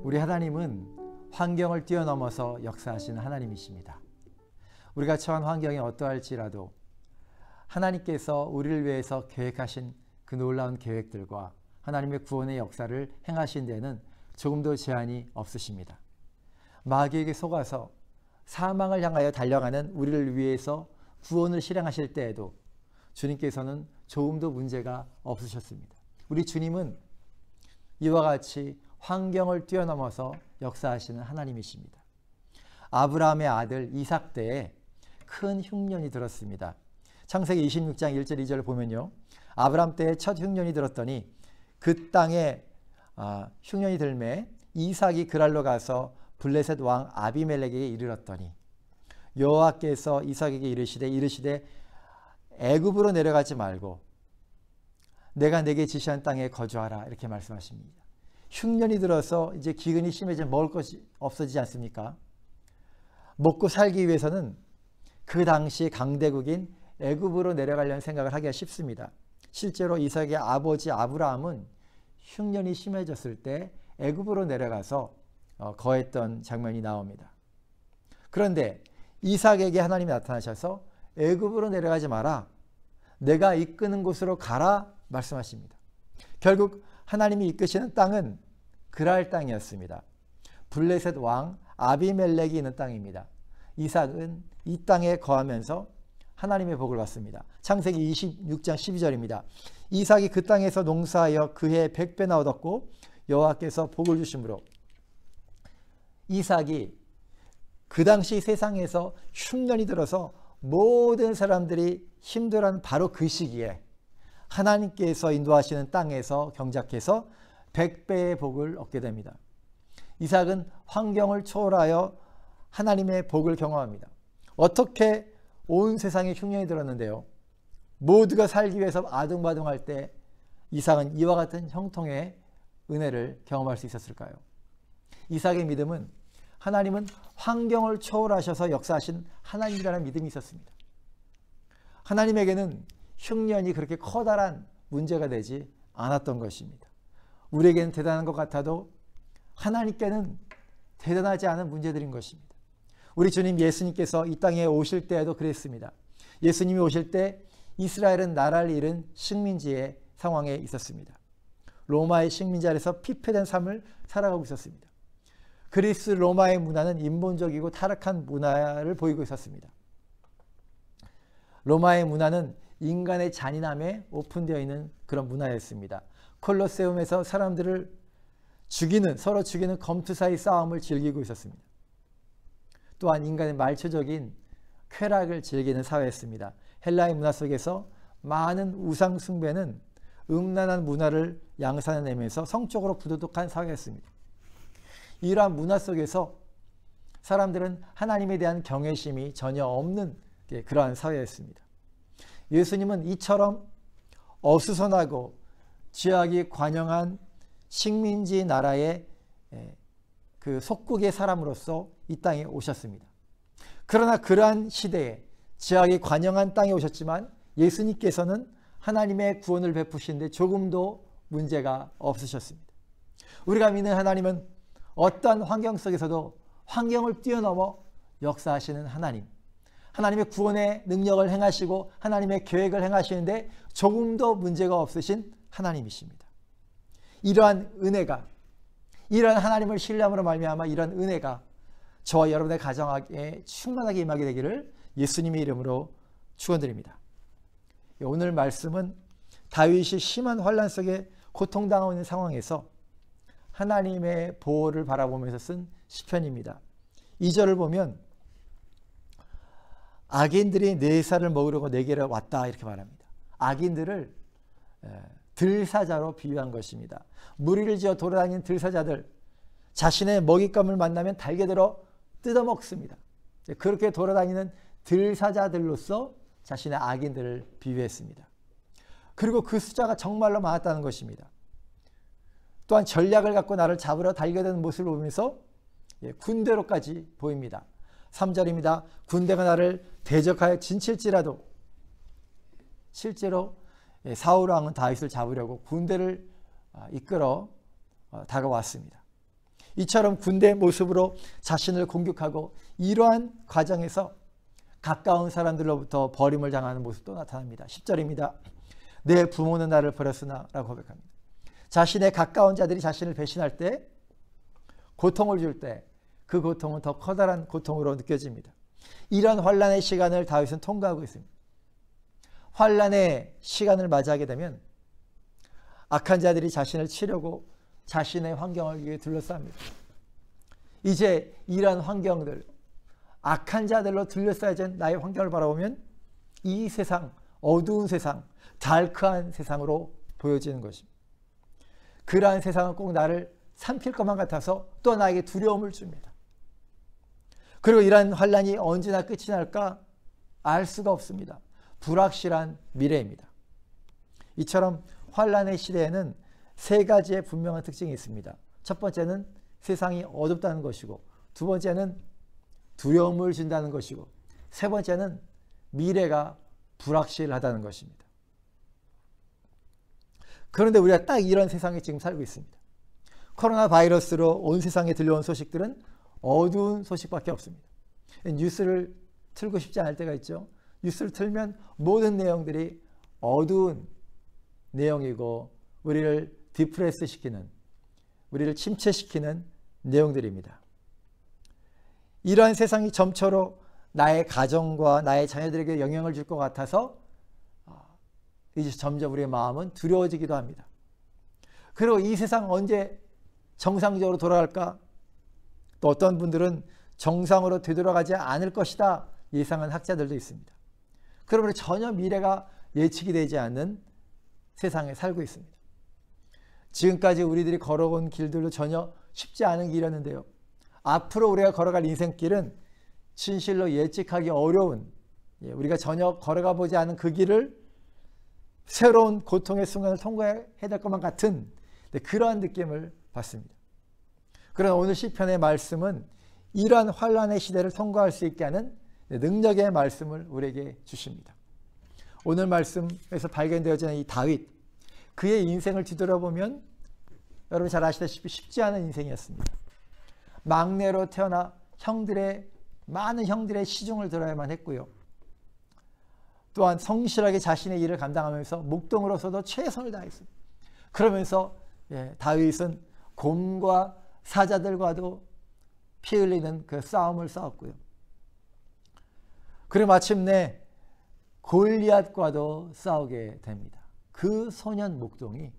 우리 하나님은 환경을 뛰어넘어서 역사하시는 하나님이십니다. 우리가 처한 환경이 어떠할지라도 하나님께서 우리를 위해서 계획하신 그 놀라운 계획들과 하나님의 구원의 역사를 행하신 데는 조금도 제한이 없으십니다. 마귀에게 속아서 사망을 향하여 달려가는 우리를 위해서 구원을 실행하실 때에도 주님께서는 조금도 문제가 없으셨습니다. 우리 주님은 이와 같이 환경을 뛰어넘어서 역사하시는 하나님이십니다. 아브라함의 아들 이삭 때에 큰 흉년이 들었습니다. 창세기 26장 1절 2절을 보면요, 아브라함 때에 첫 흉년이 들었더니 그 땅에 흉년이 들매 이삭이 그랄로 가서 블레셋 왕 아비멜렉에게 이르렀더니 여호와께서 이삭에게 이르시되 애굽으로 내려가지 말고 내가 내게 지시한 땅에 거주하라, 이렇게 말씀하십니다. 흉년이 들어서 이제 기근이 심해져 먹을 것이 없어지지 않습니까? 먹고 살기 위해서는 그 당시 강대국인 애굽으로 내려가려는 생각을 하기가 쉽습니다. 실제로 이삭의 아버지 아브라함은 흉년이 심해졌을 때 애굽으로 내려가서 거했던 장면이 나옵니다. 그런데 이삭에게 하나님이 나타나셔서 애굽으로 내려가지 마라, 내가 이끄는 곳으로 가라 말씀하십니다. 결국 하나님이 이끄시는 땅은 그랄 땅이었습니다. 블레셋 왕 아비멜렉이 있는 땅입니다. 이삭은 이 땅에 거하면서 하나님의 복을 받습니다. 창세기 26장 12절입니다. 이삭이 그 땅에서 농사하여 그해 100배나 얻었고 여호와께서 복을 주심으로, 이삭이 그 당시 세상에서 흉년이 들어서 모든 사람들이 힘들어하는 바로 그 시기에 하나님께서 인도하시는 땅에서 경작해서 100배의 복을 얻게 됩니다. 이삭은 환경을 초월하여 하나님의 복을 경험합니다. 어떻게 온 세상에 흉년이 들었는데요, 모두가 살기 위해서 아둥바둥할 때 이삭은 이와 같은 형통의 은혜를 경험할 수 있었을까요? 이삭의 믿음은 하나님은 환경을 초월하셔서 역사하신 하나님이라는 믿음이 있었습니다. 하나님에게는 흉년이 그렇게 커다란 문제가 되지 않았던 것입니다. 우리에게는 대단한 것 같아도 하나님께는 대단하지 않은 문제들인 것입니다. 우리 주님 예수님께서 이 땅에 오실 때에도 그랬습니다. 예수님이 오실 때 이스라엘은 나라를 잃은 식민지의 상황에 있었습니다. 로마의 식민지 아래서 피폐된 삶을 살아가고 있었습니다. 그리스 로마의 문화는 인본적이고 타락한 문화를 보이고 있었습니다. 로마의 문화는 인간의 잔인함에 오픈되어 있는 그런 문화였습니다. 콜로세움에서 사람들을 서로 죽이는 검투사의 싸움을 즐기고 있었습니다. 또한 인간의 말초적인 쾌락을 즐기는 사회였습니다. 헬라의 문화 속에서 많은 우상 숭배는 음란한 문화를 양산해내면서 성적으로 부도덕한 사회였습니다. 이러한 문화 속에서 사람들은 하나님에 대한 경외심이 전혀 없는 그러한 사회였습니다. 예수님은 이처럼 어수선하고 죄악이 관영한 식민지 나라의 그 속국의 사람으로서 이 땅에 오셨습니다. 그러나 그러한 시대에 죄악이 관영한 땅에 오셨지만 예수님께서는 하나님의 구원을 베푸시는데 조금도 문제가 없으셨습니다. 우리가 믿는 하나님은 어떠한 환경 속에서도 환경을 뛰어넘어 역사하시는 하나님, 하나님의 구원의 능력을 행하시고 하나님의 계획을 행하시는데 조금도 문제가 없으신 하나님이십니다. 이러한 은혜가, 이러한 하나님을 신뢰함으로 말미암아 이러한 은혜가 저와 여러분의 가정에 충만하게 임하게 되기를 예수님의 이름으로 축원드립니다. 오늘 말씀은 다윗이 심한 환난 속에 고통당하고 있는 상황에서 하나님의 보호를 바라보면서 쓴 시편입니다. 2절을 보면 악인들이 내 살을 먹으려고 내게로 왔다, 이렇게 말합니다. 악인들을 들사자로 비유한 것입니다. 무리를 지어 돌아다니는 들사자들, 자신의 먹잇감을 만나면 달게들어 뜯어먹습니다. 그렇게 돌아다니는 들사자들로서 자신의 악인들을 비유했습니다. 그리고 그 숫자가 정말로 많았다는 것입니다. 또한 전략을 갖고 나를 잡으러 달려드는 모습을 보면서 군대로까지 보입니다. 3절입니다. 군대가 나를 대적하여 진칠지라도, 실제로 사울 왕은 다윗을 잡으려고 군대를 이끌어 다가왔습니다. 이처럼 군대의 모습으로 자신을 공격하고 이러한 과정에서 가까운 사람들로부터 버림을 당하는 모습도 나타납니다. 10절입니다. 내 부모는 나를 버렸으나 라고 고백합니다. 자신의 가까운 자들이 자신을 배신할 때, 고통을 줄 때 그 고통은 더 커다란 고통으로 느껴집니다. 이런 환난의 시간을 다윗은 통과하고 있습니다. 환난의 시간을 맞이하게 되면 악한 자들이 자신을 치려고 자신의 환경을 위해 둘러쌉니다. 이제 이러한 환경들, 악한 자들로 둘러싸여진 나의 환경을 바라보면 이 세상, 어두운 세상, 달크한 세상으로 보여지는 것입니다. 그러한 세상은 꼭 나를 삼킬 것만 같아서 또 나에게 두려움을 줍니다. 그리고 이러한 환난이 언제나 끝이 날까 알 수가 없습니다. 불확실한 미래입니다. 이처럼 환난의 시대에는 세 가지의 분명한 특징이 있습니다. 첫 번째는 세상이 어둡다는 것이고, 두 번째는 두려움을 준다는 것이고, 세 번째는 미래가 불확실하다는 것입니다. 그런데 우리가 딱 이런 세상에 지금 살고 있습니다. 코로나 바이러스로 온 세상에 들려온 소식들은 어두운 소식밖에 없습니다. 뉴스를 틀고 싶지 않을 때가 있죠. 뉴스를 틀면 모든 내용들이 어두운 내용이고 우리를 디프레스 시키는, 우리를 침체시키는 내용들입니다. 이러한 세상이 점차로 나의 가정과 나의 자녀들에게 영향을 줄 것 같아서 이제 점점 우리의 마음은 두려워지기도 합니다. 그리고 이 세상 언제 정상적으로 돌아갈까? 또 어떤 분들은 정상으로 되돌아가지 않을 것이다 예상한 학자들도 있습니다. 그러므로 전혀 미래가 예측이 되지 않는 세상에 살고 있습니다. 지금까지 우리들이 걸어온 길들도 전혀 쉽지 않은 길이었는데요. 앞으로 우리가 걸어갈 인생길은 진실로 예측하기 어려운, 우리가 전혀 걸어가 보지 않은 그 길을 새로운 고통의 순간을 통과해야 될 것만 같은 그러한 느낌을 받습니다. 그러나 오늘 시편의 말씀은 이러한 환난의 시대를 통과할 수 있게 하는 능력의 말씀을 우리에게 주십니다. 오늘 말씀에서 발견되어지는 이 다윗, 그의 인생을 뒤돌아보면 여러분 잘 아시다시피 쉽지 않은 인생이었습니다. 막내로 태어나 많은 형들의 시중을 들어야만 했고요. 또한 성실하게 자신의 일을 감당하면서 목동으로서도 최선을 다했습니다. 그러면서 다윗은 곰과 사자들과도 피 흘리는 그 싸움을 싸웠고요. 그리고 마침내 골리앗과도 싸우게 됩니다. 그 소년 목동이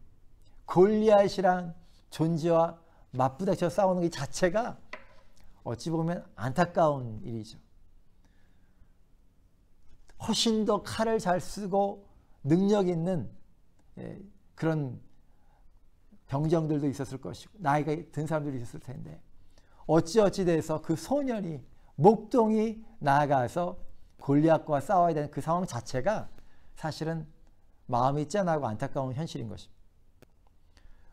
골리앗이란 존재와 맞부딪혀 싸우는 것 자체가 어찌 보면 안타까운 일이죠. 훨씬 더 칼을 잘 쓰고 능력 있는 그런 병정들도 있었을 것이고 나이가 든 사람들도 있었을 텐데 어찌 돼서 그 소년이 목동이 나아가서 골리앗과 싸워야 되는 그 상황 자체가 사실은 마음이 짠하고 안타까운 현실인 것입니다.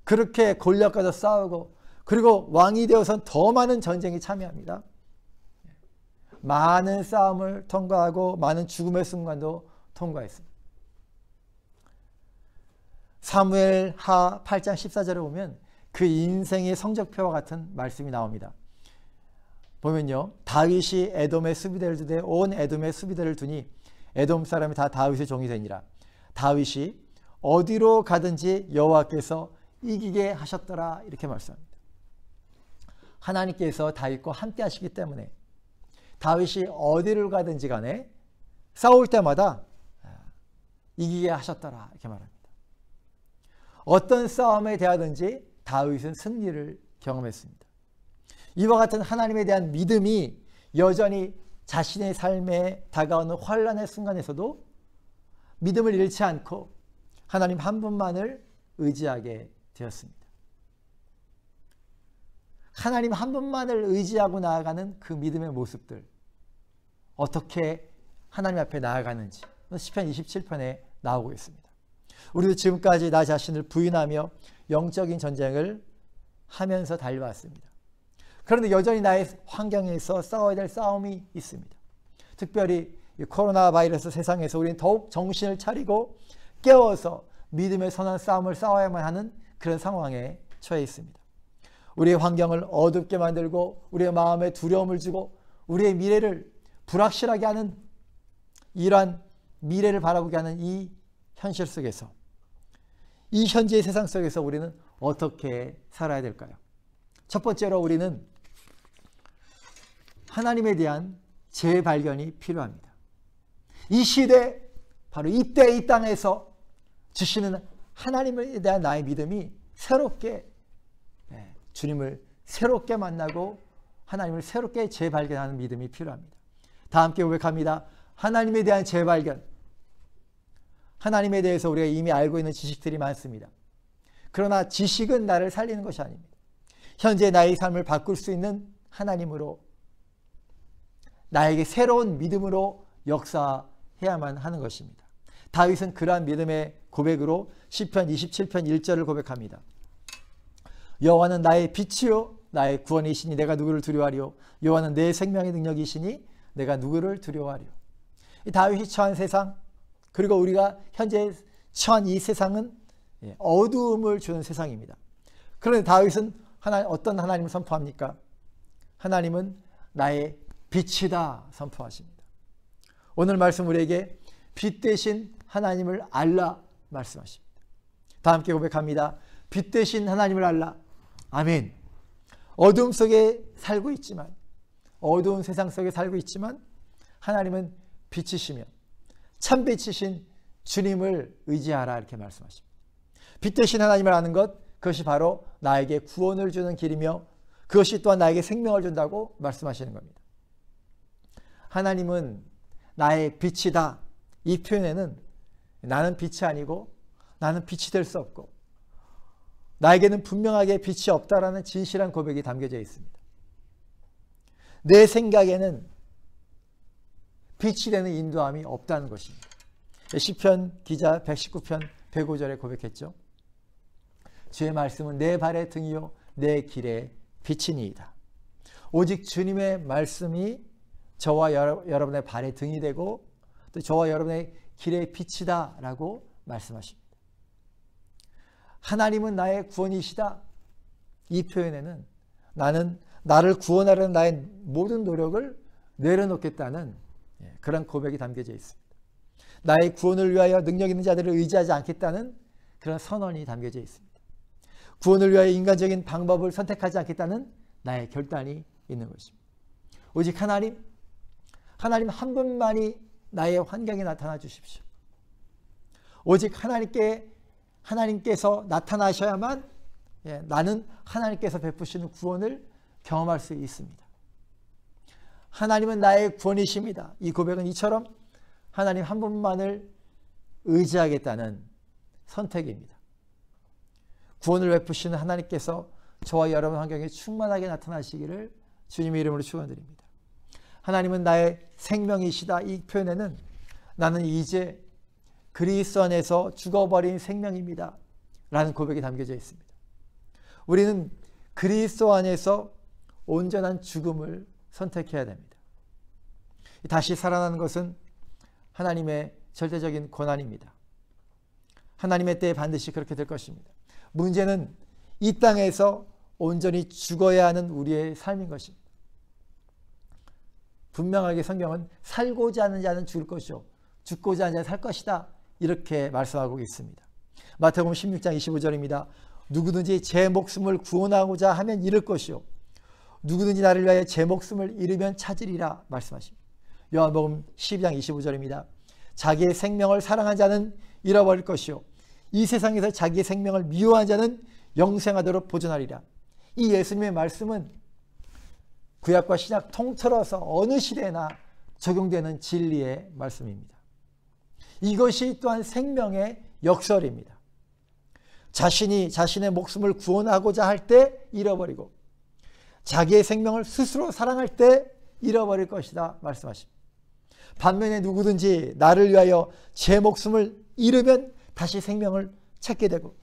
그렇게 골리앗과도 싸우고 그리고 왕이 되어서 더 많은 전쟁에 참여합니다. 많은 싸움을 통과하고 많은 죽음의 순간도 통과했습니다. 사무엘 하 8장 14절에 보면 그 인생의 성적표와 같은 말씀이 나옵니다. 보면요, 다윗이 에돔의 수비대를 두되 온 에돔의 수비대를 두니 에돔 사람이 다 다윗의 종이 되니라. 다윗이 어디로 가든지 여호와께서 이기게 하셨더라, 이렇게 말씀합니다. 하나님께서 다윗과 함께 하시기 때문에 다윗이 어디를 가든지 간에 싸울 때마다 이기게 하셨더라, 이렇게 말합니다. 어떤 싸움에 대하든지 다윗은 승리를 경험했습니다. 이와 같은 하나님에 대한 믿음이 여전히 자신의 삶에 다가오는 환난의 순간에서도 믿음을 잃지 않고 하나님 한 분만을 의지하게 되었습니다. 하나님 한 분만을 의지하고 나아가는 그 믿음의 모습들, 어떻게 하나님 앞에 나아가는지 시편 27편에 나오고 있습니다. 우리도 지금까지 나 자신을 부인하며 영적인 전쟁을 하면서 달려왔습니다. 그런데 여전히 나의 환경에서 싸워야 될 싸움이 있습니다. 특별히 코로나 바이러스 세상에서 우리는 더욱 정신을 차리고 깨워서 믿음의 선한 싸움을 싸워야만 하는 그런 상황에 처해 있습니다. 우리의 환경을 어둡게 만들고 우리의 마음에 두려움을 주고 우리의 미래를 불확실하게 하는 이러한 미래를 바라보게 하는 이 현실 속에서 이 현재의 세상 속에서 우리는 어떻게 살아야 될까요? 첫 번째로 우리는 하나님에 대한 재발견이 필요합니다. 이 시대, 바로 이때 이 땅에서 주시는 하나님에 대한 나의 믿음이 새롭게 주님을 새롭게 만나고 하나님을 새롭게 재발견하는 믿음이 필요합니다. 다 함께 고백합니다. 하나님에 대한 재발견. 하나님에 대해서 우리가 이미 알고 있는 지식들이 많습니다. 그러나 지식은 나를 살리는 것이 아닙니다. 현재 나의 삶을 바꿀 수 있는 하나님으로 나에게 새로운 믿음으로 역사해야만 하는 것입니다. 다윗은 그러한 믿음의 고백으로 시편 27편 1절을 고백합니다. 여호와는 나의 빛이요 나의 구원이시니 내가 누구를 두려워하리요. 여호와는 내 생명의 능력이시니 내가 누구를 두려워하리요. 이 다윗이 처한 세상, 그리고 우리가 현재 처한 이 세상은 어두움을 주는 세상입니다. 그런데 다윗은 어떤 하나님을 선포합니까? 하나님은 나의 빛이다 선포하십니다. 오늘 말씀 우리에게 빛 대신 하나님을 알라 말씀하십니다. 다 함께 고백합니다. 빛 대신 하나님을 알라. 아멘. 어두움 속에 살고 있지만, 어두운 세상 속에 살고 있지만 하나님은 빛이시며 참 빛이신 주님을 의지하라 이렇게 말씀하십니다. 빛 대신 하나님을 아는 것, 그것이 바로 나에게 구원을 주는 길이며 그것이 또한 나에게 생명을 준다고 말씀하시는 겁니다. 하나님은 나의 빛이다. 이 표현에는 나는 빛이 아니고 나는 빛이 될 수 없고 나에게는 분명하게 빛이 없다라는 진실한 고백이 담겨져 있습니다. 내 생각에는 빛이 되는 인도함이 없다는 것입니다. 시편 기자 119편 105절에 고백했죠. 주의 말씀은 내 발의 등이요 내 길의 빛이니이다. 오직 주님의 말씀이 저와 여러분의 발의 등이 되고 또 저와 여러분의 길의 빛이다 라고 말씀하십니다. 하나님은 나의 구원이시다. 이 표현에는 나는 나를 구원하려는 나의 모든 노력을 내려놓겠다는 그런 고백이 담겨져 있습니다. 나의 구원을 위하여 능력 있는 자들을 의지하지 않겠다는 그런 선언이 담겨져 있습니다. 구원을 위하여 인간적인 방법을 선택하지 않겠다는 나의 결단이 있는 것입니다. 오직 하나님 한 분만이 나의 환경에 나타나 주십시오. 오직 하나님께서 나타나셔야만 나는 하나님께서 베푸시는 구원을 경험할 수 있습니다. 하나님은 나의 구원이십니다. 이 고백은 이처럼 하나님 한 분만을 의지하겠다는 선택입니다. 구원을 베푸시는 하나님께서 저와 여러분 환경에 충만하게 나타나시기를 주님의 이름으로 축원드립니다. 하나님은 나의 생명이시다. 이 표현에는 나는 이제 그리스도 안에서 죽어버린 생명입니다 라는 고백이 담겨져 있습니다. 우리는 그리스도 안에서 온전한 죽음을 선택해야 됩니다. 다시 살아나는 것은 하나님의 절대적인 권한입니다. 하나님의 때에 반드시 그렇게 될 것입니다. 문제는 이 땅에서 온전히 죽어야 하는 우리의 삶인 것입니다. 분명하게 성경은 살고자 하는 자는 죽을 것이요 죽고자 하는 자는 살 것이다 이렇게 말씀하고 있습니다. 마태복음 16장 25절입니다. 누구든지 제 목숨을 구원하고자 하면 잃을 것이요 누구든지 나를 위하여 제 목숨을 잃으면 찾으리라 말씀하십니다. 요한복음 12장 25절입니다. 자기의 생명을 사랑한 자는 잃어버릴 것이요 이 세상에서 자기의 생명을 미워한 자는 영생하도록 보존하리라. 이 예수님의 말씀은 구약과 신약 통틀어서 어느 시대나 적용되는 진리의 말씀입니다. 이것이 또한 생명의 역설입니다. 자신이 자신의 목숨을 구원하고자 할 때 잃어버리고 자기의 생명을 스스로 사랑할 때 잃어버릴 것이다 말씀하십니다. 반면에 누구든지 나를 위하여 제 목숨을 잃으면 다시 생명을 찾게 되고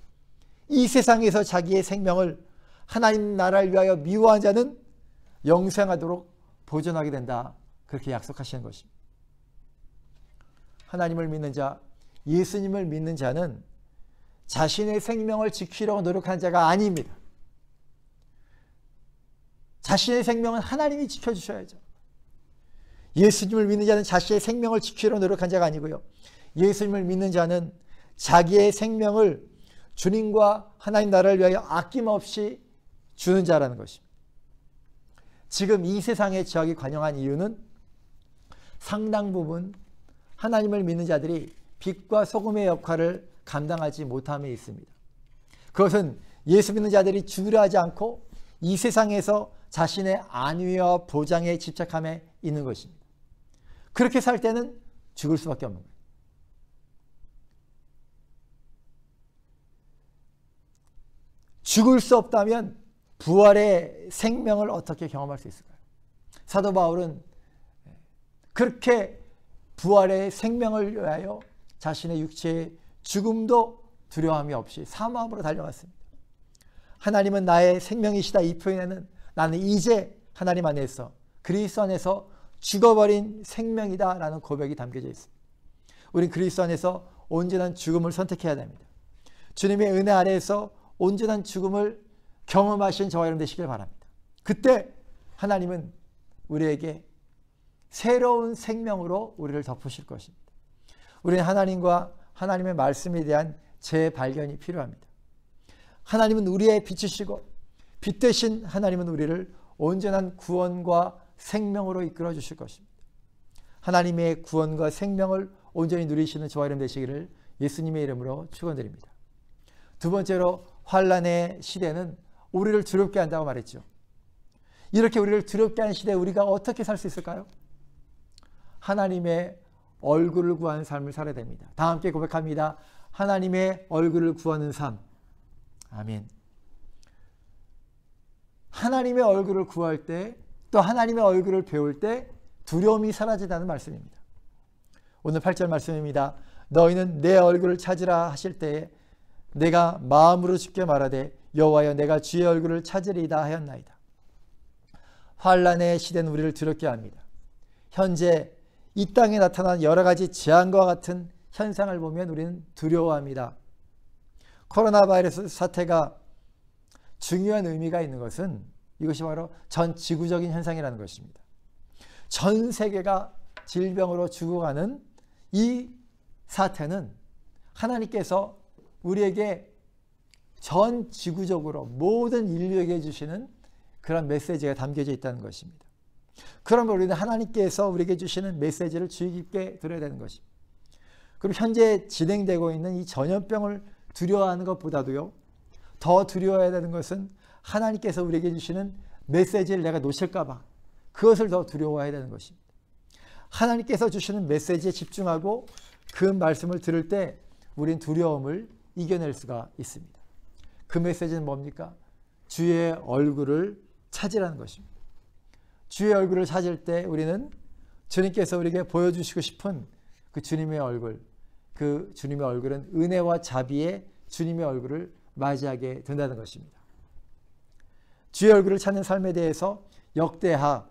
이 세상에서 자기의 생명을 하나님 나라를 위하여 미워한 자는 영생하도록 보존하게 된다. 그렇게 약속하시는 것입니다. 하나님을 믿는 자, 예수님을 믿는 자는 자신의 생명을 지키려고 노력한 자가 아닙니다. 자신의 생명은 하나님이 지켜주셔야죠. 예수님을 믿는 자는 자신의 생명을 지키려 노력한 자가 아니고요. 예수님을 믿는 자는 자기의 생명을 주님과 하나님 나라를 위하여 아낌없이 주는 자라는 것입니다. 지금 이 세상의 지역이 관영한 이유는 상당 부분 하나님을 믿는 자들이 빛과 소금의 역할을 감당하지 못함에 있습니다. 그것은 예수 믿는 자들이 죽으려 하지 않고 이 세상에서 자신의 안위와 보장에 집착함에 있는 것입니다. 그렇게 살 때는 죽을 수밖에 없는 거예요. 죽을 수 없다면 부활의 생명을 어떻게 경험할 수 있을까요? 사도 바울은 그렇게 부활의 생명을 위하여 자신의 육체의 죽음도 두려움이 없이 사모함으로 달려갔습니다. 하나님은 나의 생명이시다, 이 표현에는 나는 이제 하나님 안에서 그리스도 안에서 죽어버린 생명이다 라는 고백이 담겨져 있습니다. 우린 그리스도 안에서 온전한 죽음을 선택해야 됩니다. 주님의 은혜 아래에서 온전한 죽음을 경험하신 저와 여러분 되시길 바랍니다. 그때 하나님은 우리에게 새로운 생명으로 우리를 덮으실 것입니다. 우리는 하나님과 하나님의 말씀에 대한 재발견이 필요합니다. 하나님은 우리의 빛이시고 빛 대신 하나님은 우리를 온전한 구원과 생명으로 이끌어 주실 것입니다. 하나님의 구원과 생명을 온전히 누리시는 저와 여러분 되시기를 예수님의 이름으로 축원드립니다. 두 번째로, 환난의 시대는 우리를 두렵게 한다고 말했죠. 이렇게 우리를 두렵게 하는 시대에 우리가 어떻게 살 수 있을까요? 하나님의 얼굴을 구하는 삶을 살아야 됩니다. 다 함께 고백합니다. 하나님의 얼굴을 구하는 삶. 아멘. 하나님의 얼굴을 구할 때, 또 하나님의 얼굴을 배울 때 두려움이 사라진다는 말씀입니다. 오늘 8절 말씀입니다. 너희는 내 얼굴을 찾으라 하실 때에 내가 마음으로 주께 말하되 여호와여 내가 주의 얼굴을 찾으리이다 하였나이다. 환난의 시대는 우리를 두렵게 합니다. 현재 이 땅에 나타난 여러 가지 재앙과 같은 현상을 보면 우리는 두려워합니다. 코로나 바이러스 사태가 중요한 의미가 있는 것은 이것이 바로 전 지구적인 현상이라는 것입니다. 전 세계가 질병으로 죽어가는 이 사태는 하나님께서 우리에게 전 지구적으로 모든 인류에게 주시는 그런 메시지가 담겨져 있다는 것입니다. 그러면 우리는 하나님께서 우리에게 주시는 메시지를 주의 깊게 들어야 되는 것입니다. 그리고 현재 진행되고 있는 이 전염병을 두려워하는 것보다도요, 더 두려워해야 되는 것은 하나님께서 우리에게 주시는 메시지를 내가 놓칠까 봐 그것을 더 두려워해야 되는 것입니다. 하나님께서 주시는 메시지에 집중하고 그 말씀을 들을 때 우린 두려움을 이겨낼 수가 있습니다. 그 메시지는 뭡니까? 주의 얼굴을 찾으라는 것입니다. 주의 얼굴을 찾을 때 우리는 주님께서 우리에게 보여주시고 싶은 그 주님의 얼굴, 그 주님의 얼굴은 은혜와 자비의 주님의 얼굴을 맞이하게 된다는 것입니다. 주의 얼굴을 찾는 삶에 대해서 역대하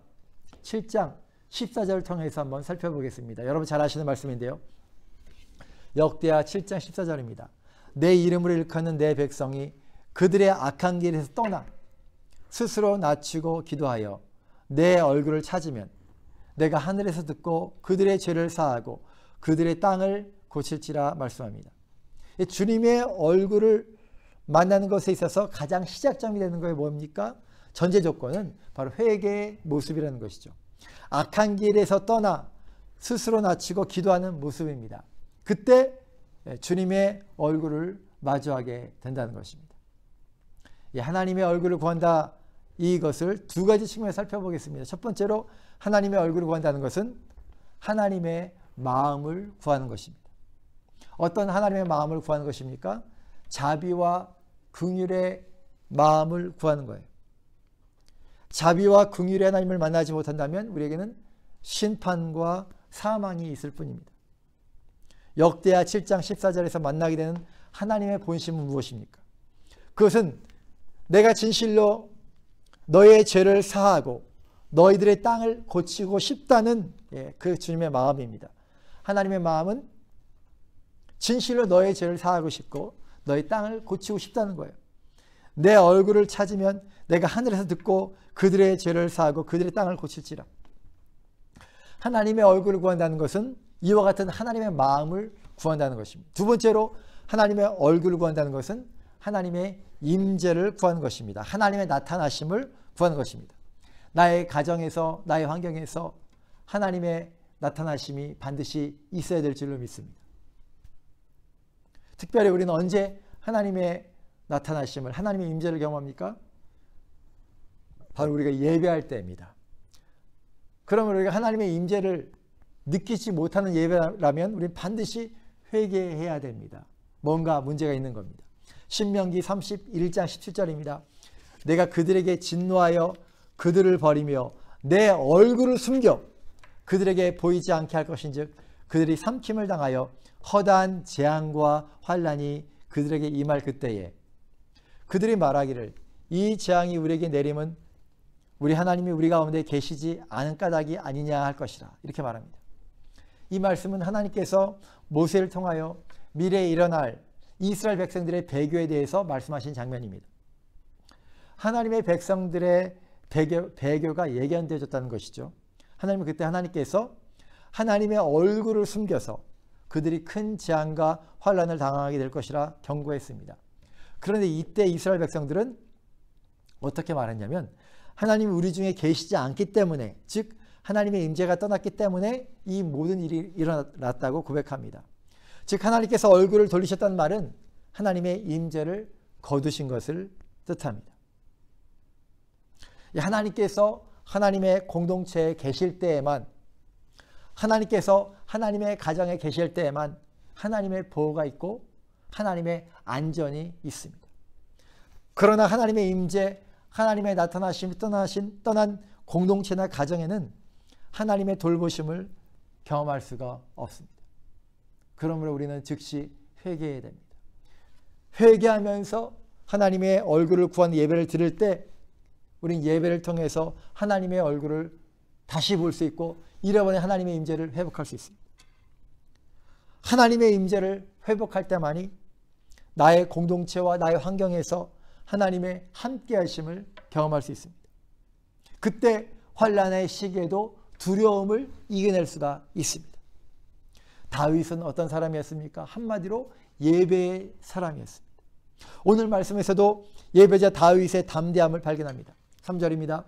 7장 14절을 통해서 한번 살펴보겠습니다. 여러분 잘 아시는 말씀인데요. 역대하 7장 14절입니다. 내 이름으로 일컫는 내 백성이 그들의 악한 길에서 떠나 스스로 낮추고 기도하여 내 얼굴을 찾으면 내가 하늘에서 듣고 그들의 죄를 사하고 그들의 땅을 고칠지라 말씀합니다. 주님의 얼굴을 만나는 것에 있어서 가장 시작점이 되는 거에 뭡니까? 전제 조건은 바로 회개의 모습이라는 것이죠. 악한 길에서 떠나 스스로 낮추고 기도하는 모습입니다. 그때 주님의 얼굴을 마주하게 된다는 것입니다. 하나님의 얼굴을 구한다, 이것을 두 가지 측면에서 살펴보겠습니다. 첫 번째로 하나님의 얼굴을 구한다는 것은 하나님의 마음을 구하는 것입니다. 어떤 하나님의 마음을 구하는 것입니까? 자비와 긍휼의 마음을 구하는 거예요. 자비와 긍휼의 하나님을 만나지 못한다면 우리에게는 심판과 사망이 있을 뿐입니다. 역대하 7장 14절에서 만나게 되는 하나님의 본심은 무엇입니까? 그것은 내가 진실로 너의 죄를 사하고 너희들의 땅을 고치고 싶다는 그 주님의 마음입니다. 하나님의 마음은 진실로 너의 죄를 사하고 싶고 너의 땅을 고치고 싶다는 거예요. 내 얼굴을 찾으면 내가 하늘에서 듣고 그들의 죄를 사하고 그들의 땅을 고칠지라. 하나님의 얼굴을 구한다는 것은 이와 같은 하나님의 마음을 구한다는 것입니다. 두 번째로 하나님의 얼굴을 구한다는 것은 하나님의 임재를 구하는 것입니다. 하나님의 나타나심을 구하는 것입니다. 나의 가정에서, 나의 환경에서 하나님의 나타나심이 반드시 있어야 될 줄로 믿습니다. 특별히 우리는 언제 하나님의 나타나심을, 하나님의 임재를 경험합니까? 바로 우리가 예배할 때입니다. 그러면 우리가 하나님의 임재를 느끼지 못하는 예배라면 우리는 반드시 회개해야 됩니다. 뭔가 문제가 있는 겁니다. 신명기 31장 17절입니다. 내가 그들에게 진노하여 그들을 버리며 내 얼굴을 숨겨 그들에게 보이지 않게 할 것인즉 그들이 삼킴을 당하여 허다한 재앙과 환난이 그들에게 임할 그때에 그들이 말하기를 이 재앙이 우리에게 내림은 우리 하나님이 우리 가운데 계시지 않은 까닭이 아니냐 할 것이라. 이렇게 말합니다. 이 말씀은 하나님께서 모세를 통하여 미래에 일어날 이스라엘 백성들의 배교에 대해서 말씀하신 장면입니다. 하나님의 백성들의 배교가 예견되어졌다는 것이죠. 하나님은 그때 하나님께서 하나님의 얼굴을 숨겨서 그들이 큰 재앙과 환난을 당하게 될 것이라 경고했습니다. 그런데 이때 이스라엘 백성들은 어떻게 말했냐면 하나님이 우리 중에 계시지 않기 때문에, 즉 하나님의 임재가 떠났기 때문에 이 모든 일이 일어났다고 고백합니다. 즉 하나님께서 얼굴을 돌리셨다는 말은 하나님의 임재를 거두신 것을 뜻합니다. 하나님께서 하나님의 공동체에 계실 때에만, 하나님께서 하나님의 가정에 계실 때에만 하나님의 보호가 있고 하나님의 안전이 있습니다. 그러나 하나님의 임재, 하나님의 나타나심이 떠난 공동체나 가정에는 하나님의 돌보심을 경험할 수가 없습니다. 그러므로 우리는 즉시 회개해야 됩니다. 회개하면서 하나님의 얼굴을 구한 예배를 드릴 때 우리는 예배를 통해서 하나님의 얼굴을 다시 볼 수 있고 잃어버린 하나님의 임재를 회복할 수 있습니다. 하나님의 임재를 회복할 때만이 나의 공동체와 나의 환경에서 하나님의 함께 하심을 경험할 수 있습니다. 그때 환난의 시기에도 두려움을 이겨낼 수가 있습니다. 다윗은 어떤 사람이었습니까? 한마디로 예배의 사람이었습니다. 오늘 말씀에서도 예배자 다윗의 담대함을 발견합니다. 3절입니다.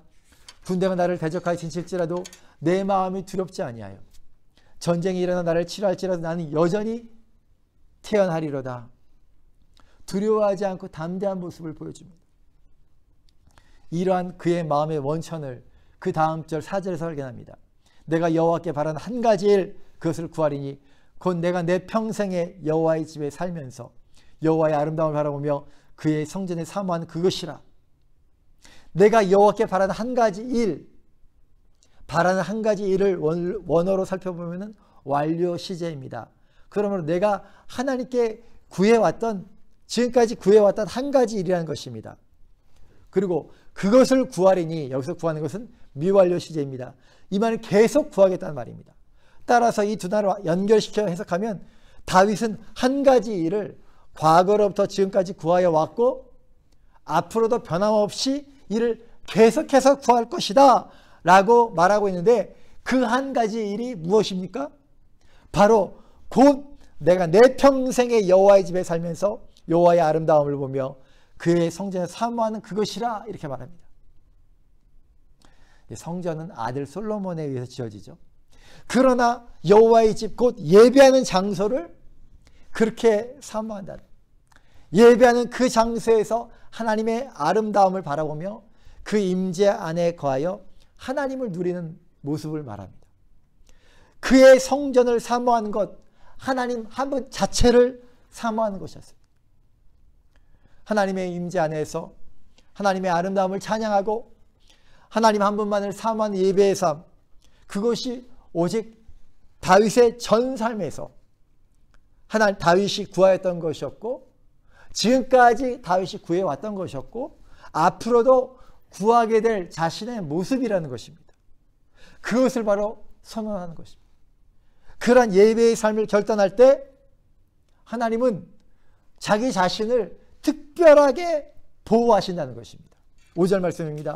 군대가 나를 대적하여 진칠지라도 내 마음이 두렵지 아니하여 전쟁이 일어나 나를 치료할지라도 나는 여전히 태어나리로다. 두려워하지 않고 담대한 모습을 보여줍니다. 이러한 그의 마음의 원천을 그 다음 절 4절에서 발견합니다. 내가 여호와께 바라는 한 가지 일 그것을 구하리니 곧 내가 내 평생에 여호와의 집에 살면서 여호와의 아름다움을 바라보며 그의 성전에 사모하는 그것이라. 내가 여호와께 바라는 한 가지 일, 바라는 한 가지 일을 원어로 살펴보면 완료 시제입니다. 그러므로 내가 하나님께 구해왔던, 지금까지 구해왔던 한 가지 일이라는 것입니다. 그리고 그것을 구하리니, 여기서 구하는 것은 미완료 시제입니다. 이 말은 계속 구하겠다는 말입니다. 따라서 이 두 단어를 연결시켜 해석하면 다윗은 한 가지 일을 과거로부터 지금까지 구하여 왔고 앞으로도 변함없이 이를 계속해서 구할 것이다 라고 말하고 있는데, 그 한 가지 일이 무엇입니까? 바로 곧 내가 내 평생에 여호와의 집에 살면서 여호와의 아름다움을 보며 그의 성전에 사모하는 그것이라, 이렇게 말합니다. 성전은 아들 솔로몬에 의해서 지어지죠. 그러나 여호와의 집, 곧 예배하는 장소를 그렇게 사모한다. 예배하는 그 장소에서 하나님의 아름다움을 바라보며 그 임재 안에 거하여 하나님을 누리는 모습을 말합니다. 그의 성전을 사모하는 것, 하나님 한 분 자체를 사모하는 것이었습니다. 하나님의 임재 안에서 하나님의 아름다움을 찬양하고 하나님 한 분만을 사모하는 예배의 삶, 그것이 오직 다윗의 전 삶에서 다윗이 구하였던 것이었고, 지금까지 다윗이 구해왔던 것이었고, 앞으로도 구하게 될 자신의 모습이라는 것입니다. 그것을 바로 선언하는 것입니다. 그러한 예배의 삶을 결단할 때 하나님은 자기 자신을 특별하게 보호하신다는 것입니다. 5절 말씀입니다.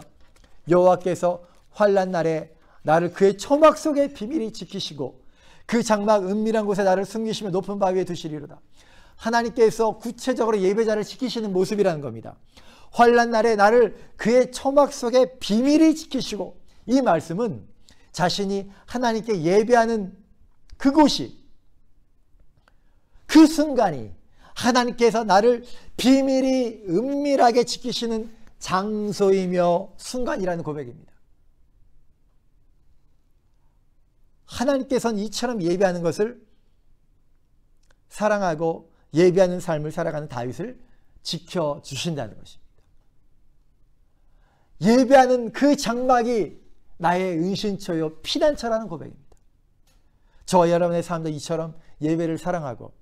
여호와께서 환난 날에 나를 그의 초막 속에 비밀히 지키시고 그 장막 은밀한 곳에 나를 숨기시며 높은 바위에 두시리로다. 하나님께서 구체적으로 예배자를 지키시는 모습이라는 겁니다. 환난 날에 나를 그의 초막 속에 비밀히 지키시고, 이 말씀은 자신이 하나님께 예배하는 그곳이, 그 순간이 하나님께서 나를 비밀히 은밀하게 지키시는 장소이며 순간이라는 고백입니다. 하나님께서는 이처럼 예배하는 것을 사랑하고 예배하는 삶을 살아가는 다윗을 지켜주신다는 것입니다. 예배하는 그 장막이 나의 은신처요 피난처라는 고백입니다. 저와 여러분의 삶도 이처럼 예배를 사랑하고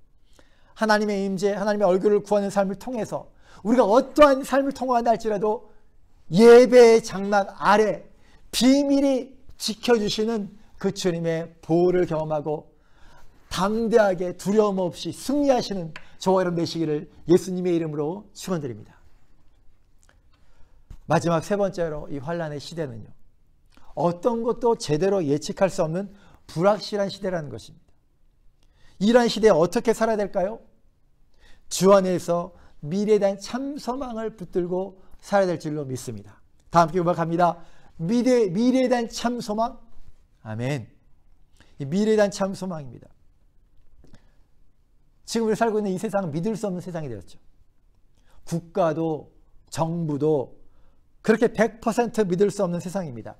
하나님의 임재, 하나님의 얼굴을 구하는 삶을 통해서 우리가 어떠한 삶을 통과한다 할지라도 예배의 장막 아래 비밀히 지켜주시는 그 주님의 보호를 경험하고 담대하게 두려움 없이 승리하시는 저와 여러분 되시기를 예수님의 이름으로 축원드립니다. 마지막 세 번째로, 이 환난의 시대는요, 어떤 것도 제대로 예측할 수 없는 불확실한 시대라는 것입니다. 이러한 시대에 어떻게 살아야 될까요? 주 안에서 미래에 대한 참 소망을 붙들고 살아야 될 줄로 믿습니다. 다 함께 음악합니다. 미래에 대한 참 소망. 아멘. 이 미래에 대한 참 소망입니다. 지금 우리 살고 있는 이 세상은 믿을 수 없는 세상이 되었죠. 국가도 정부도 그렇게 100% 믿을 수 없는 세상입니다.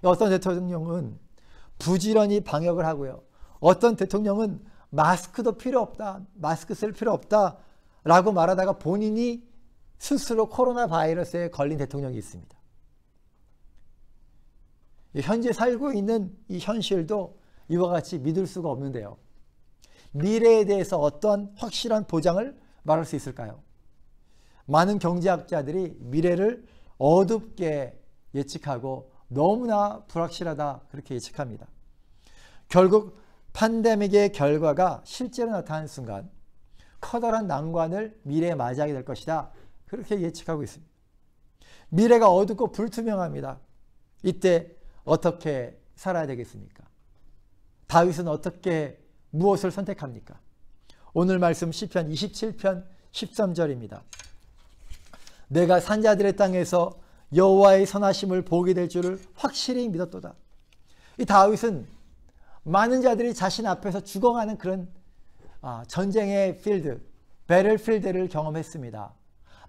어떤 대통령은 부지런히 방역을 하고요. 어떤 대통령은 마스크도 필요 없다, 마스크 쓸 필요 없다 라고 말하다가 본인이 스스로 코로나 바이러스에 걸린 대통령이 있습니다. 현재 살고 있는 이 현실도 이와 같이 믿을 수가 없는데요. 미래에 대해서 어떤 확실한 보장을 말할 수 있을까요? 많은 경제학자들이 미래를 어둡게 예측하고 너무나 불확실하다 그렇게 예측합니다. 결국 팬데믹의 결과가 실제로 나타나는 순간 커다란 난관을 미래에 맞이하게 될 것이다 그렇게 예측하고 있습니다. 미래가 어둡고 불투명합니다. 이때 어떻게 살아야 되겠습니까? 다윗은 어떻게 무엇을 선택합니까? 오늘 말씀 시편 27편 13절입니다. 내가 산자들의 땅에서 여호와의 선하심을 보게 될 줄을 확실히 믿었도다. 이 다윗은 많은 자들이 자신 앞에서 죽어가는 그런 전쟁의 필드, 배틀필드를 경험했습니다.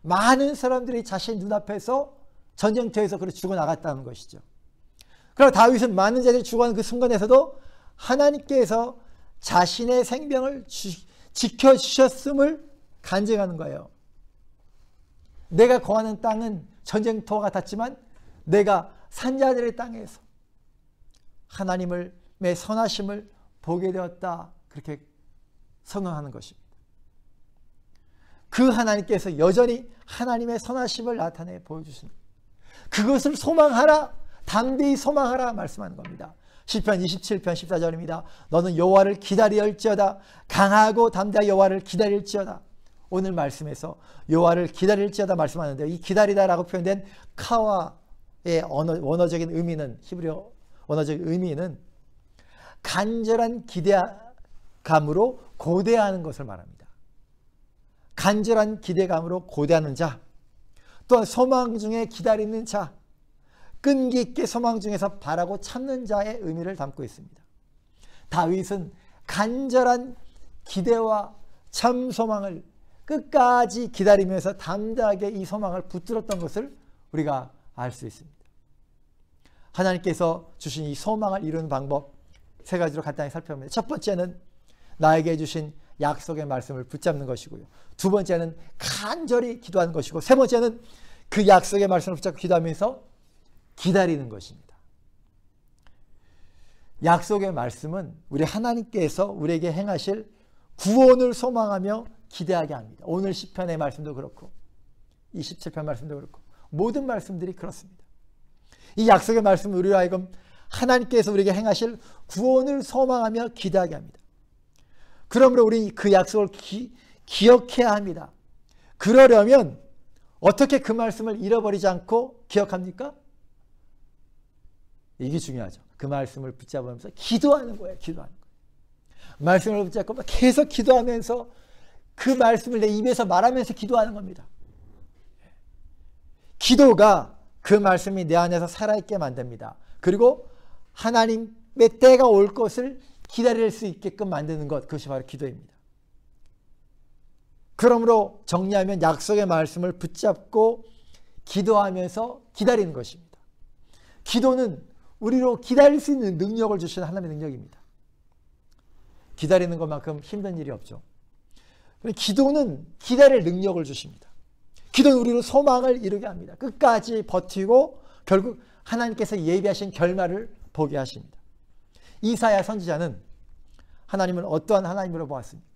많은 사람들이 자신 눈앞에서 전쟁터에서 그렇게 죽어나갔다는 것이죠. 그러나 다윗은 많은 자들이 죽어가는 그 순간에서도 하나님께서 자신의 생명을 지켜주셨음을 간증하는 거예요. 내가 거하는 땅은 전쟁터와 같았지만 내가 산자들의 땅에서 하나님의 선하심을 보게 되었다 그렇게 선언하는 것입니다. 그 하나님께서 여전히 하나님의 선하심을 나타내 보여주십니다. 그것을 소망하라, 담대히 소망하라 말씀하는 겁니다. 시편 27편 14절입니다. 너는 여호와를 기다릴지어다, 강하고 담대한 여호와를 기다릴지어다. 오늘 말씀에서 여호와를 기다릴지어다 말씀하는데요. 이 기다리다라고 표현된 카와의 원어적인 의미는, 히브리어 원어적인 의미는 간절한 기대감으로 고대하는 것을 말합니다. 간절한 기대감으로 고대하는 자, 또한 소망 중에 기다리는 자, 끈기 있게 소망 중에서 바라고 참는 자의 의미를 담고 있습니다. 다윗은 간절한 기대와 참 소망을 끝까지 기다리면서 담대하게 이 소망을 붙들었던 것을 우리가 알 수 있습니다. 하나님께서 주신 이 소망을 이루는 방법 세 가지로 간단히 살펴봅니다. 첫 번째는 나에게 주신 약속의 말씀을 붙잡는 것이고요. 두 번째는 간절히 기도하는 것이고, 세 번째는 그 약속의 말씀을 붙잡고 기도하면서 기다리는 것입니다. 약속의 말씀은 우리 하나님께서 우리에게 행하실 구원을 소망하며 기대하게 합니다. 오늘 시편의 말씀도 그렇고 27편 말씀도 그렇고 모든 말씀들이 그렇습니다. 이 약속의 말씀은 우리로 하여금 하나님께서 우리에게 행하실 구원을 소망하며 기대하게 합니다. 그러므로 우리 그 약속을 기억해야 합니다. 그러려면 어떻게 그 말씀을 잃어버리지 않고 기억합니까? 이게 중요하죠. 그 말씀을 붙잡으면서 기도하는 거예요. 기도하는 거예요. 말씀을 붙잡고 계속 기도하면서 그 말씀을 내 입에서 말하면서 기도하는 겁니다. 기도가 그 말씀이 내 안에서 살아있게 만듭니다. 그리고 하나님의 때가 올 것을 기다릴 수 있게끔 만드는 것, 그것이 바로 기도입니다. 그러므로 정리하면 약속의 말씀을 붙잡고 기도하면서 기다리는 것입니다. 기도는 우리로 기다릴 수 있는 능력을 주시는 하나님의 능력입니다. 기다리는 것만큼 힘든 일이 없죠. 기도는 기다릴 능력을 주십니다. 기도는 우리로 소망을 이루게 합니다. 끝까지 버티고 결국 하나님께서 예비하신 결말을 보게 하십니다. 이사야 선지자는 하나님을 어떠한 하나님으로 보았습니까?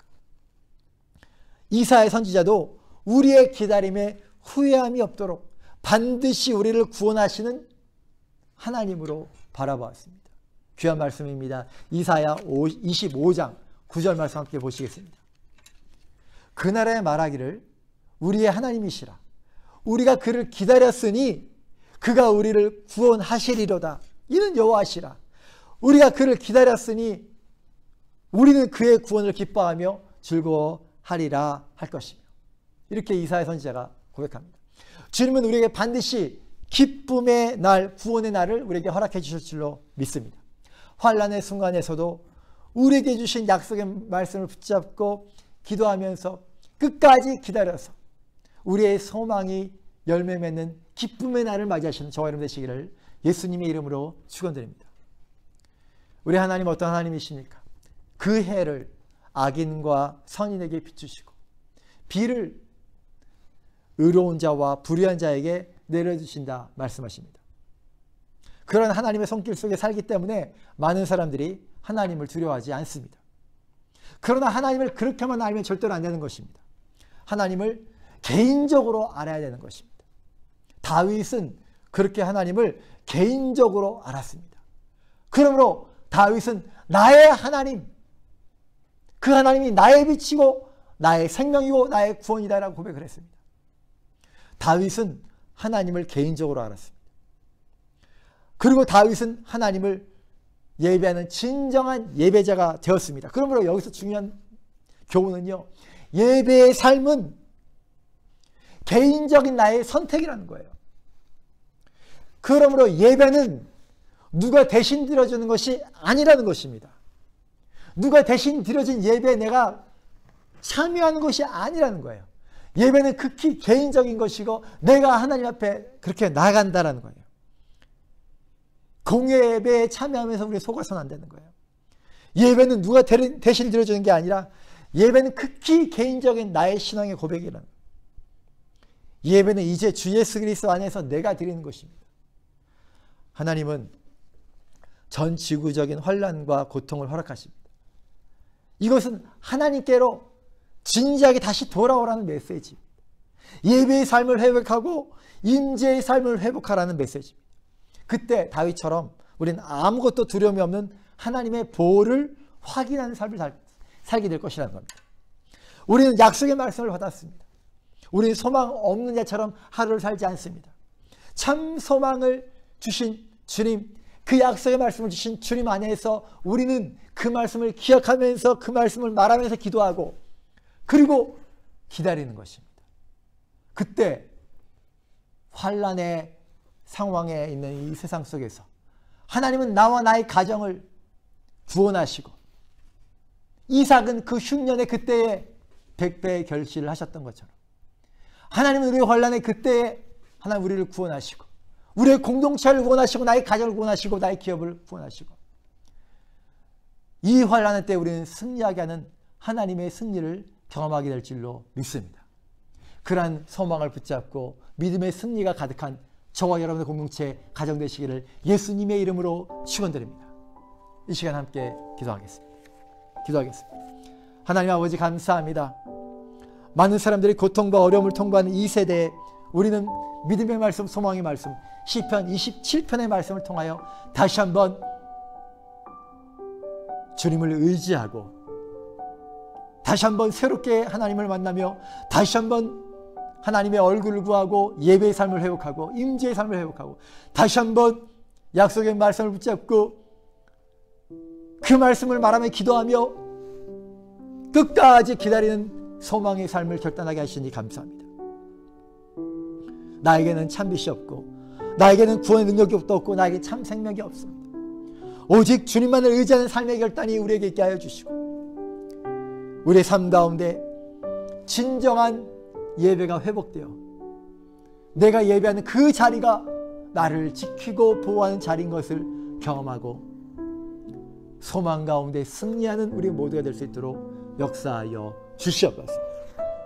이사야 선지자도 우리의 기다림에 후회함이 없도록 반드시 우리를 구원하시는 하나님으로 바라보았습니다. 귀한 말씀입니다. 이사야 25장 9절 말씀 함께 보시겠습니다. 그날에 말하기를 우리의 하나님이시라. 우리가 그를 기다렸으니 그가 우리를 구원하시리로다. 이는 여호와시라. 우리가 그를 기다렸으니 우리는 그의 구원을 기뻐하며 즐거워하리라 할 것이며. 이렇게 이사야 선지자가 고백합니다. 주님은 우리에게 반드시 기쁨의 날, 구원의 날을 우리에게 허락해 주실 줄로 믿습니다. 환난의 순간에서도 우리에게 주신 약속의 말씀을 붙잡고 기도하면서 끝까지 기다려서 우리의 소망이 열매 맺는 기쁨의 날을 맞이하시는 저와 여러분 되시기를 예수님의 이름으로 축원드립니다. 우리 하나님 어떤 하나님이십니까? 그 해를 악인과 선인에게 비추시고 비를 의로운 자와 불의한 자에게 내려주신다 말씀하십니다. 그런 하나님의 손길 속에 살기 때문에 많은 사람들이 하나님을 두려워하지 않습니다. 그러나 하나님을 그렇게만 알면 절대로 안 되는 것입니다. 하나님을 개인적으로 알아야 되는 것입니다. 다윗은 그렇게 하나님을 개인적으로 알았습니다. 그러므로 다윗은 나의 하나님, 그 하나님이 나의 빛이고 나의 생명이고 나의 구원이다라고 고백을 했습니다. 다윗은 하나님을 개인적으로 알았습니다. 그리고 다윗은 하나님을 예배하는 진정한 예배자가 되었습니다. 그러므로 여기서 중요한 교훈은요, 예배의 삶은 개인적인 나의 선택이라는 거예요. 그러므로 예배는 누가 대신 드려주는 것이 아니라는 것입니다. 누가 대신 드려진 예배에 내가 참여하는 것이 아니라는 거예요. 예배는 극히 개인적인 것이고 내가 하나님 앞에 그렇게 나간다라는 거예요. 공예 예배에 참여하면서 우리 속아서는 안 되는 거예요. 예배는 누가 대신 드려주는 게 아니라 예배는 극히 개인적인 나의 신앙의 고백이라는 거예요. 예배는 이제 주 예수 그리스도 안에서 내가 드리는 것입니다. 하나님은 전 지구적인 환난과 고통을 허락하십니다. 이것은 하나님께로 진지하게 다시 돌아오라는 메시지입니다. 예배의 삶을 회복하고 임재의 삶을 회복하라는 메시지입니다. 그때 다윗처럼 우리는 아무것도 두려움이 없는 하나님의 보호를 확인하는 삶을 살게 될 것이라는 겁니다. 우리는 약속의 말씀을 받았습니다. 우리는 소망 없는 자처럼 하루를 살지 않습니다. 참 소망을 주신 주님, 그 약속의 말씀을 주신 주님 안에서 우리는 그 말씀을 기억하면서 그 말씀을 말하면서 기도하고 그리고 기다리는 것입니다. 그때 환난의 상황에 있는 이 세상 속에서 하나님은 나와 나의 가정을 구원하시고 이삭은 그 흉년의 그때에 100배의 결실을 하셨던 것처럼 하나님은 우리의 환난의 그때에 하나님 우리를 구원하시고 우리의 공동체를 구원하시고 나의 가정을 구원하시고 나의 기업을 구원하시고 이 환난의 때 우리는 승리하게 하는 하나님의 승리를 경험하게 될 줄로 믿습니다. 그러한 소망을 붙잡고 믿음의 승리가 가득한 저와 여러분의 공동체 가정 되시기를 예수님의 이름으로 축원드립니다. 이 시간 함께 기도하겠습니다. 하나님 아버지 감사합니다. 많은 사람들이 고통과 어려움을 통과하는 이 세대에 우리는 믿음의 말씀, 소망의 말씀, 시편 27편의 말씀을 통하여 다시 한번 주님을 의지하고 다시 한번 새롭게 하나님을 만나며 다시 한번 하나님의 얼굴을 구하고 예배의 삶을 회복하고 임재의 삶을 회복하고 다시 한번 약속의 말씀을 붙잡고 그 말씀을 말하며 기도하며 끝까지 기다리는 소망의 삶을 결단하게 하시니 감사합니다. 나에게는 참빛이 없고 나에게는 구원의 능력이 없고 나에게 참 생명이 없습니다. 오직 주님만을 의지하는 삶의 결단이 우리에게 있게 하여 주시고 우리의 삶 가운데 진정한 예배가 회복되어 내가 예배하는 그 자리가 나를 지키고 보호하는 자리인 것을 경험하고 소망 가운데 승리하는 우리 모두가 될 수 있도록 역사하여 주시옵소서.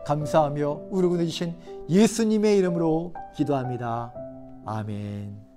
감사하며 우리 구원해 주신 예수님의 이름으로 기도합니다. 아멘.